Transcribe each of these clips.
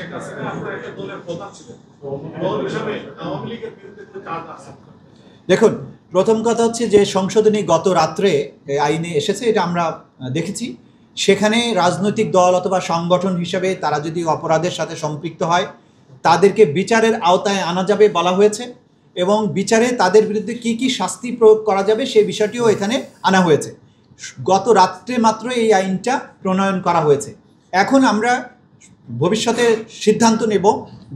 শেখ হাসিনা আপনার একটা দলের প্রধান ছিলেন, দল হিসেবে আওয়ামী লীগের বিরুদ্ধে কোনো চার্জ আছে? দেখুন, প্রথম কথা হচ্ছে যে সংশোধনী গত রাত্রে আইনে এসেছে, এটা আমরা দেখেছি। সেখানে রাজনৈতিক দল অথবা সংগঠন হিসেবে তারা যদি অপরাধের সাথে সম্পৃক্ত হয় তাদেরকে বিচারের আওতায় আনা যাবে বলা হয়েছে, এবং বিচারে তাদের বিরুদ্ধে কি কি শাস্তি প্রয়োগ করা যাবে সেই বিষয়টিও এখানে আনা হয়েছে। গত রাত্রে মাত্র এই আইনটা প্রণয়ন করা হয়েছে। এখন আমরা ভবিষ্যতে সিদ্ধান্ত নেব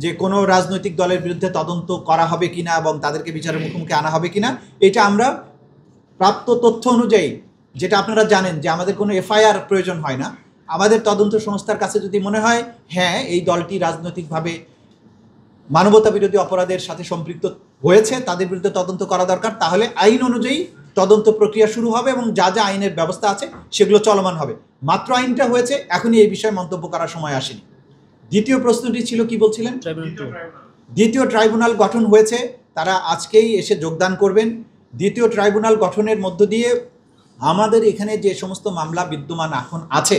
যে কোনো রাজনৈতিক দলের বিরুদ্ধে তদন্ত করা হবে কিনা এবং তাদেরকে বিচারের মুখোমুখি আনা হবে কিনা। এটা আমরা প্রাপ্ত তথ্য অনুযায়ী, যেটা আপনারা জানেন যে আমাদের কোনো এফআইআর প্রয়োজন হয় না, আমাদের তদন্ত সংস্থার কাছে যদি মনে হয় হ্যাঁ এই দলটি রাজনৈতিকভাবে মানবতা বিরোধী অপরাধের সাথে সম্পৃক্ত হয়েছে, তাদের বিরুদ্ধে তদন্ত করা দরকার, তাহলে আইন অনুযায়ী তদন্ত প্রক্রিয়া শুরু হবে এবং যা যা আইনের ব্যবস্থা আছে সেগুলো চলমান হবে। মাত্র আইনটা হয়েছে, এখনই এই বিষয়ে মন্তব্য করার সময় আসেনি। দ্বিতীয় প্রশ্নটি ছিল কি বলছিলেন? দ্বিতীয় ট্রাইব্যুনাল গঠন হয়েছে, তারা আজকেই এসে যোগদান করবেন। দ্বিতীয় ট্রাইব্যুনাল গঠনের মধ্য দিয়ে আমাদের এখানে যে সমস্ত মামলা বিদ্যমান এখন আছে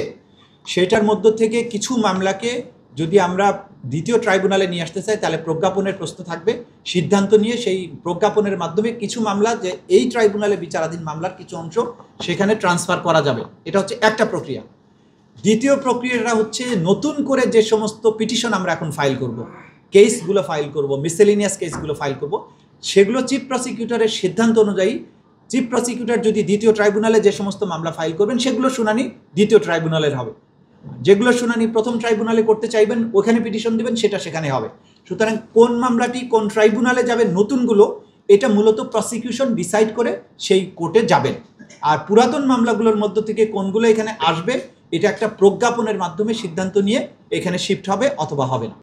সেটার মধ্য থেকে কিছু মামলাকে যদি আমরা দ্বিতীয় ট্রাইব্যুনালে নিয়ে আসতে চাই তাহলে প্রজ্ঞাপনের প্রশ্ন থাকবে। সিদ্ধান্ত নিয়ে সেই প্রজ্ঞাপনের মাধ্যমে কিছু মামলা যে এই ট্রাইব্যুনালে বিচারাধীন মামলার কিছু অংশ সেখানে ট্রান্সফার করা যাবে। এটা হচ্ছে একটা প্রক্রিয়া। দ্বিতীয় প্রক্রিয়াটা হচ্ছে নতুন করে যে সমস্ত পিটিশন আমরা এখন ফাইল করব, কেসগুলো ফাইল করব, মিসেলিনিয়াস কেসগুলো ফাইল করব, সেগুলো চিফ প্রসিকিউটরের সিদ্ধান্ত অনুযায়ী চিফ প্রসিকিউটর যদি দ্বিতীয় ট্রাইব্যুনালে যে সমস্ত মামলা ফাইল করবেন সেগুলো শুনানি দ্বিতীয় ট্রাইব্যুনালের হবে। যেগুলো শুনানি প্রথম ট্রাইব্যুনালে করতে চাইবেন ওখানে পিটিশন দেবেন, সেটা সেখানে হবে। সুতরাং কোন মামলাটি কোন ট্রাইব্যুনালে যাবে নতুনগুলো, এটা মূলত প্রসিকিউশন ডিসাইড করে সেই কোর্টে যাবেন। আর পুরাতন মামলাগুলোর মধ্য থেকে কোনগুলো এখানে আসবে এটা একটা প্রজ্ঞাপনের মাধ্যমে সিদ্ধান্ত নিয়ে এখানে শিফট হবে অথবা হবে না।